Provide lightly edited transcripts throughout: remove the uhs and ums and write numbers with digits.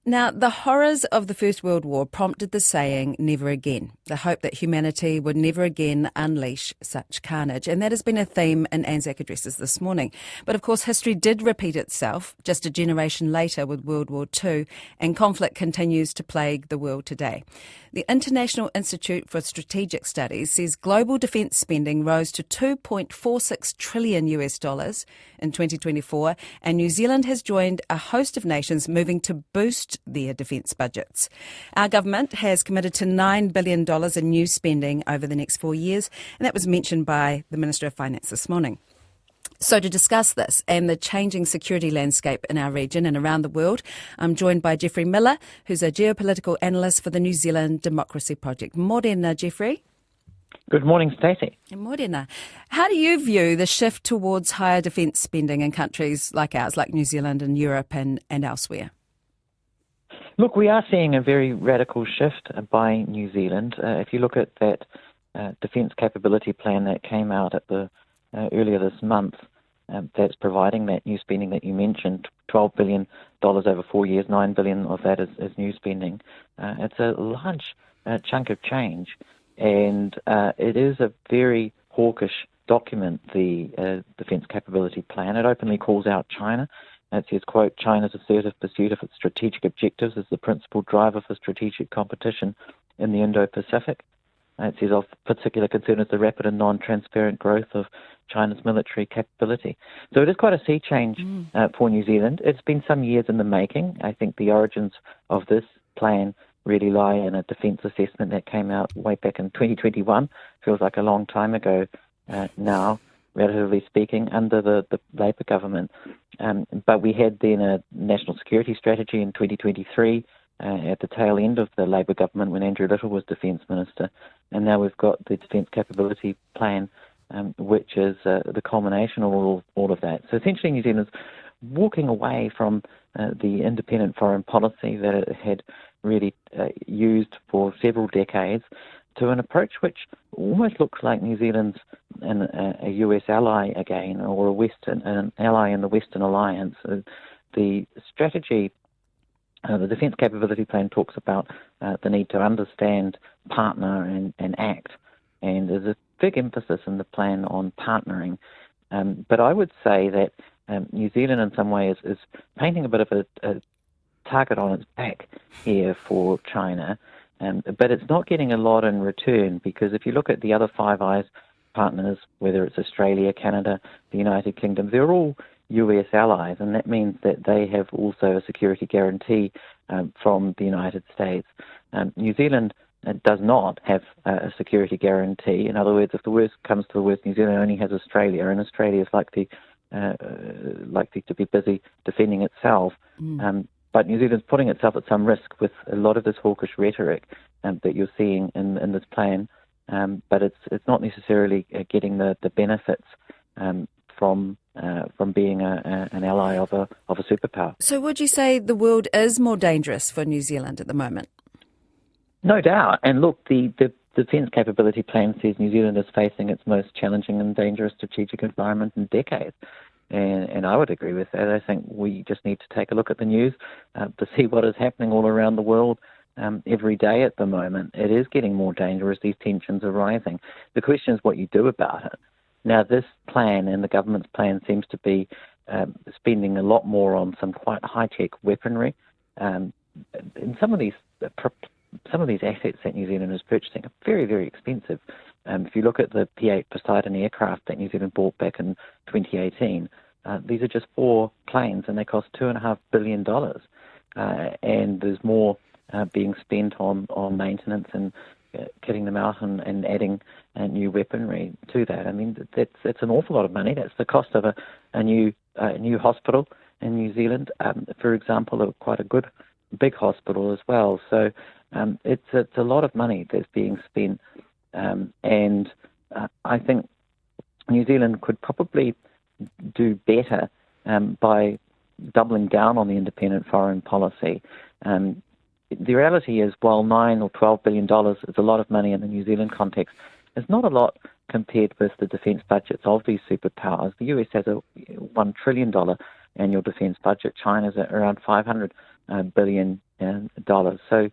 Now, the horrors of the First World War prompted the saying, never again, the hope that humanity would never again unleash such carnage. And that has been a theme in Anzac addresses this morning. But of course, history did repeat itself just a generation later with World War II, and conflict continues to plague the world today. The International Institute for Strategic Studies says global defence spending rose to $2.46 trillion in 2024, and New Zealand has joined a host of nations moving to boost their defence budgets. Our government has committed to $9 billion in new spending over the next 4 years, and that was mentioned by the Minister of Finance this morning. So to discuss this and the changing security landscape in our region and around the world, I'm joined by Jeffrey Miller, who's a geopolitical analyst for the New Zealand Democracy Project. Morena, Jeffrey. Good morning, Stacey. Morena. How do you view the shift towards higher defence spending in countries like ours, like New Zealand and Europe and elsewhere? Look, we are seeing a very radical shift by New Zealand. If you look at that defence capability plan that came out at the earlier this month, that's providing that new spending that you mentioned, $12 billion over 4 years, $9 billion of that is new spending. It's a large chunk of change, and it is a very hawkish document, the defence capability plan. It openly calls out China. It says, quote, China's assertive pursuit of its strategic objectives is the principal driver for strategic competition in the Indo-Pacific. It says of particular concern is the rapid and non-transparent growth of China's military capability. So it is quite a sea change for New Zealand. It's been some years in the making. I think the origins of this plan really lie in a defence assessment that came out way back in 2021. Feels like a long time ago now, relatively speaking, under the Labour government. But we had then a national security strategy in 2023 at the tail end of the Labour government when Andrew Little was Defence Minister. And now we've got the Defence Capability Plan, which is the culmination of all of that. So essentially New Zealand's walking away from the independent foreign policy that it had really used for several decades to an approach which almost looks like New Zealand's a US ally again, or an ally in the Western Alliance. The strategy, the Defence Capability Plan talks about the need to understand, partner and act, and there's a big emphasis in the plan on partnering. But I would say that New Zealand in some ways is painting a bit of a target on its back here for China, but it's not getting a lot in return, because if you look at the other Five Eyes partners, whether it's Australia, Canada, the United Kingdom, they're all US allies, and that means that they have also a security guarantee from the United States. New Zealand does not have a security guarantee. In other words, if the worst comes to the worst, New Zealand only has Australia, and Australia is likely to be busy defending itself. But New Zealand's putting itself at some risk with a lot of this hawkish rhetoric that you're seeing in this plan, but it's not necessarily getting the benefits from being an ally of a superpower. So would you say the world is more dangerous for New Zealand at the moment? No doubt. And look, the Defence Capability Plan says New Zealand is facing its most challenging and dangerous strategic environment in decades. And I would agree with that. I think we just need to take a look at the news to see what is happening all around the world every day at the moment. It is getting more dangerous. These tensions are rising. The question is what you do about it. Now, this plan and the government's plan seems to be spending a lot more on some quite high-tech weaponry. And some of these assets that New Zealand is purchasing are very, very expensive. If you look at the P-8 Poseidon aircraft that New Zealand bought back in 2018, these are just 4 planes, and they cost $2.5 billion. And there's more being spent on maintenance and kitting them out and adding new weaponry to that. I mean, that's an awful lot of money. That's the cost of a new hospital in New Zealand, for example, quite a good big hospital as well. So it's a lot of money that's being spent, and I think New Zealand could probably do better by doubling down on the independent foreign policy. The reality is, while $9 or $12 billion is a lot of money in the New Zealand context, it's not a lot compared with the defence budgets of these superpowers. The US has a $1 trillion annual defence budget. China's at around $500 billion dollars. So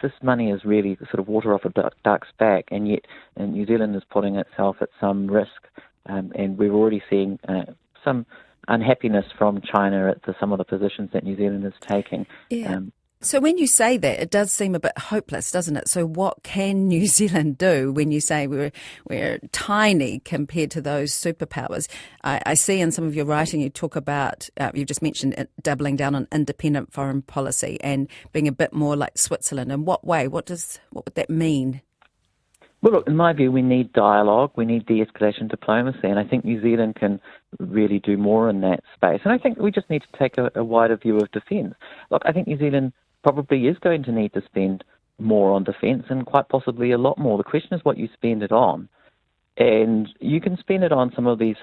this money is really sort of water off a duck's back, and yet New Zealand is putting itself at some risk, and we're already seeing some unhappiness from China at some of the positions that New Zealand is taking. Yeah. So when you say that, it does seem a bit hopeless, doesn't it? So what can New Zealand do when you say we're tiny compared to those superpowers? I see in some of your writing you talk about, you just mentioned doubling down on independent foreign policy and being a bit more like Switzerland. In what way? What would that mean? Well, look, in my view, we need dialogue, we need de-escalation diplomacy, and I think New Zealand can really do more in that space. And I think we just need to take a wider view of defence. Look, I think New Zealand probably is going to need to spend more on defence, and quite possibly a lot more. The question is what you spend it on. And you can spend it on some of these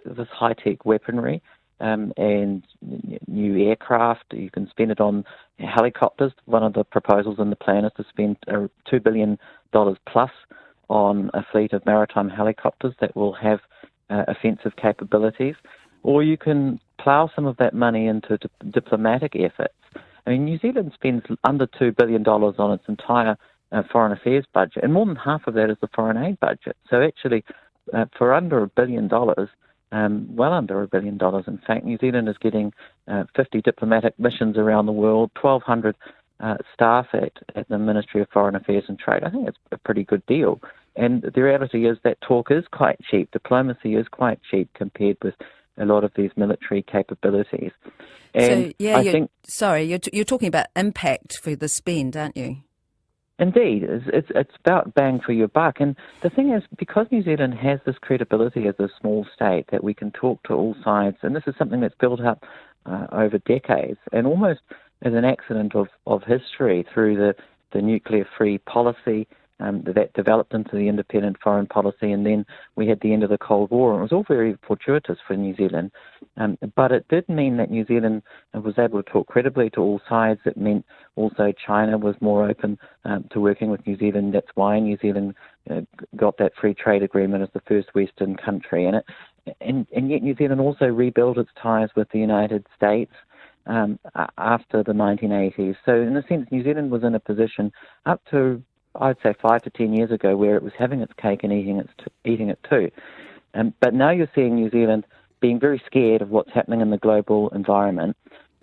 this high-tech weaponry and new aircraft. You can spend it on helicopters. One of the proposals in the plan is to spend $2 billion plus on a fleet of maritime helicopters that will have offensive capabilities. Or you can plough some of that money into diplomatic efforts. I mean, New Zealand spends under $2 billion on its entire foreign affairs budget, and more than half of that is the foreign aid budget. So actually, for under $1 billion, well under $1 billion, in fact, New Zealand is getting 50 diplomatic missions around the world, 1,200 staff at the Ministry of Foreign Affairs and Trade. I think it's a pretty good deal. And the reality is that talk is quite cheap. Diplomacy is quite cheap compared with a lot of these military capabilities. And so, yeah, I think, you're talking about impact for the spend, aren't you? Indeed, it's about bang for your buck. And the thing is, because New Zealand has this credibility as a small state that we can talk to all sides, and this is something that's built up over decades, and almost as an accident of history through the nuclear-free policy that developed into the independent foreign policy, and then we had the end of the Cold War. And it was all very fortuitous for New Zealand, but it did mean that New Zealand was able to talk credibly to all sides. It meant also China was more open to working with New Zealand. That's why New Zealand got that free trade agreement as the first Western country. And yet New Zealand also rebuilt its ties with the United States after the 1980s. So in a sense, New Zealand was in a position up to, I'd say, 5 to 10 years ago, where it was having its cake and eating it too. But now you're seeing New Zealand being very scared of what's happening in the global environment,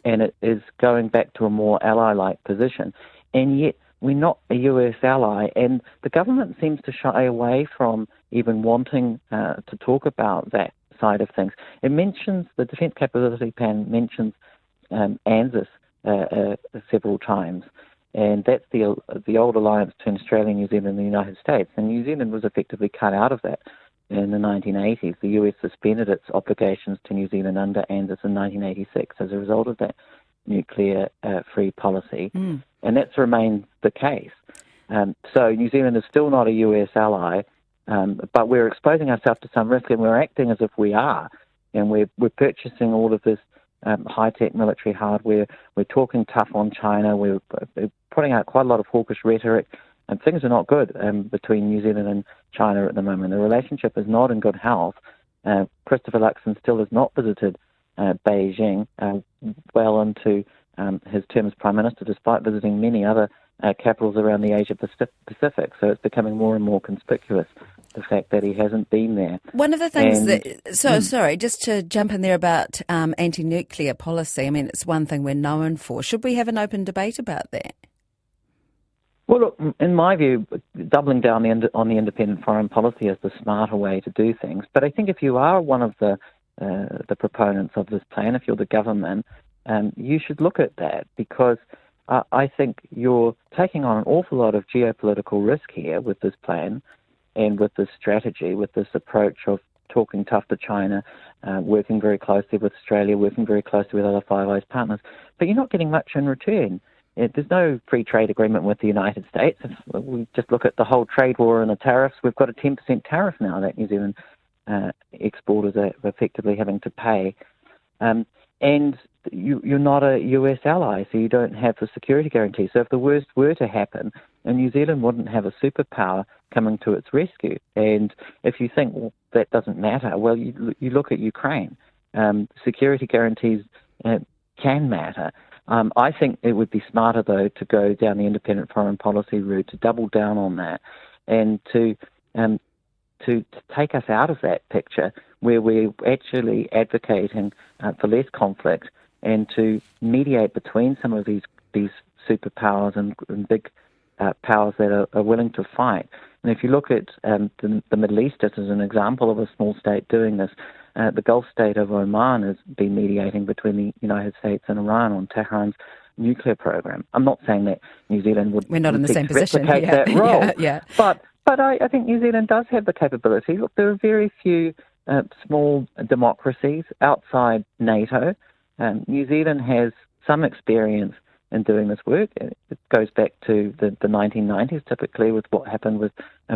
and it is going back to a more ally-like position. And yet we're not a US ally, and the government seems to shy away from even wanting to talk about that side of things. It mentions, the Defence Capability Plan mentions ANZUS several times. And that's the old alliance between Australia, New Zealand and the United States. And New Zealand was effectively cut out of that in the 1980s. The US suspended its obligations to New Zealand under ANZUS in 1986 as a result of that nuclear-free policy. And that's remained the case. So New Zealand is still not a US ally, but we're exposing ourselves to some risk, and we're acting as if we are. And we're purchasing all of this high-tech military hardware. We're talking tough on China. We're putting out quite a lot of hawkish rhetoric, and things are not good between New Zealand and China at the moment. The relationship is not in good health. Christopher Luxon still has not visited Beijing well into his term as Prime Minister, despite visiting many other capitals around the Asia Pacific. So it's becoming more and more conspicuous, the fact that he hasn't been there. One of the things sorry, just to jump in there about anti-nuclear policy, I mean, it's one thing we're known for. Should we have an open debate about that? Well, look, in my view, doubling down on the independent foreign policy is the smarter way to do things. But I think if you are one of the proponents of this plan, if you're the government, you should look at that, because I think you're taking on an awful lot of geopolitical risk here with this plan and with this strategy, with this approach of talking tough to China, working very closely with Australia, working very closely with other Five Eyes partners. But you're not getting much in return. There's no free trade agreement with the United States. If we just look at the whole trade war and the tariffs, we've got a 10% tariff now that New Zealand exporters are effectively having to pay. And you're not a US ally, so you don't have the security guarantee. So if the worst were to happen, New Zealand wouldn't have a superpower coming to its rescue. And if you think, well, that doesn't matter, well, you look at Ukraine. Security guarantees can matter. I think it would be smarter, though, to go down the independent foreign policy route, to double down on that, and to take us out of that picture where we're actually advocating for less conflict and to mediate between some of these superpowers and big powers that are willing to fight. And if you look at the Middle East as an example of a small state doing this, the Gulf state of Oman has been mediating between the United States and Iran on Tehran's nuclear program. I'm not saying that New Zealand would We're not in the same position. replicate that role, yeah. but I think New Zealand does have the capability. Look, there are very few small democracies outside NATO. New Zealand has some experience in doing this work. It goes back to the 1990s, typically, with what happened with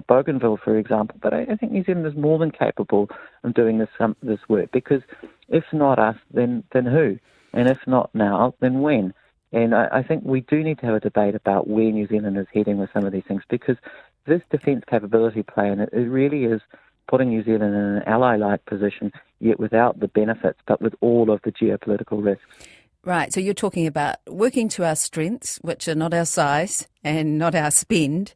Bougainville, for example. But I think New Zealand is more than capable of doing this work, because if not us, then who? And if not now, then when? And I think we do need to have a debate about where New Zealand is heading with some of these things, because this defence capability plan, it really is putting New Zealand in an ally-like position, yet without the benefits, but with all of the geopolitical risks. Right, so you're talking about working to our strengths, which are not our size and not our spend.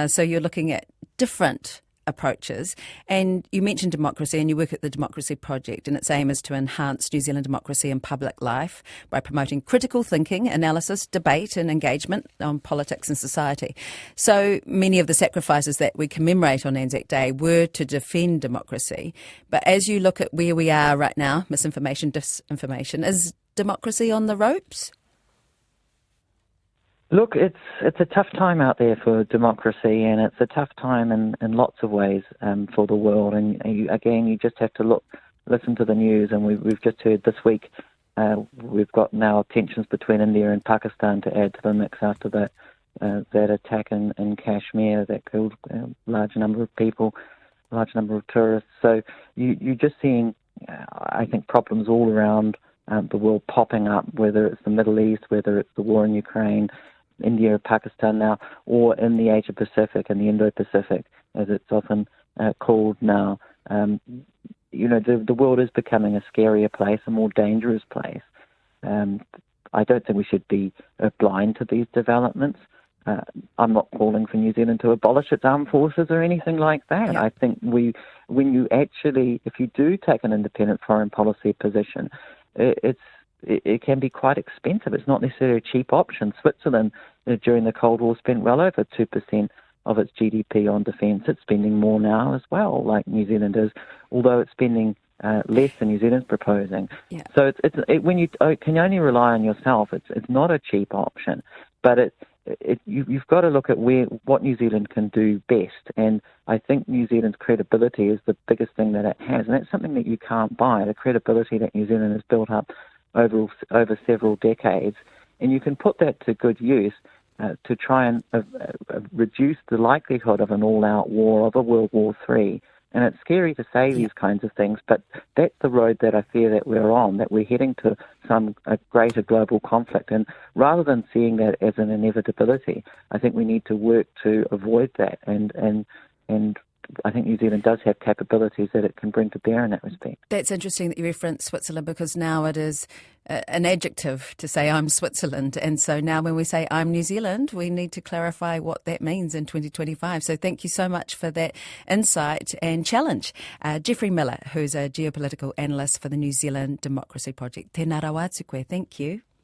So you're looking at different approaches. And you mentioned democracy, and you work at the Democracy Project, and its aim is to enhance New Zealand democracy and public life by promoting critical thinking, analysis, debate and engagement on politics and society. So many of the sacrifices that we commemorate on Anzac Day were to defend democracy. But as you look at where we are right now, misinformation, disinformation, is democracy on the ropes? Look, it's a tough time out there for democracy, and it's a tough time in lots of ways for the world. And you just have to listen to the news. And we've just heard this week we've got now tensions between India and Pakistan to add to the mix after that attack in Kashmir that killed a large number of people, a large number of tourists. So you're just seeing, I think, problems all around the world popping up, whether it's the Middle East, whether it's the war in Ukraine, India, Pakistan now, or in the Asia-Pacific and the Indo-Pacific, as it's often called now. The world is becoming a scarier place, a more dangerous place. I don't think we should be blind to these developments. I'm not calling for New Zealand to abolish its armed forces or anything like that. Yeah. I think if you do take an independent foreign policy position, it can be quite expensive. It's not necessarily a cheap option. Switzerland, during the Cold War, spent well over 2% of its GDP on defence. It's spending more now as well, like New Zealand is, although it's spending less than New Zealand's proposing. Yeah. So when you can only rely on yourself, it's not a cheap option. But you've got to look at what New Zealand can do best. And I think New Zealand's credibility is the biggest thing that it has, and that's something that you can't buy. The credibility that New Zealand has built up over several decades, and you can put that to good use to try and reduce the likelihood of an all-out war, of a World War III. And it's scary to say these kinds of things, but that's the road that I fear that we're on, that we're heading to a greater global conflict. And rather than seeing that as an inevitability, I think we need to work to avoid that. And I think New Zealand does have capabilities that it can bring to bear in that respect. That's interesting that you reference Switzerland, because now it is an adjective to say I'm Switzerland. And so now when we say I'm New Zealand, we need to clarify what that means in 2025. So thank you so much for that insight and challenge. Jeffrey Miller, who's a geopolitical analyst for the New Zealand Democracy Project. Tēnā rawa tukue. Thank you.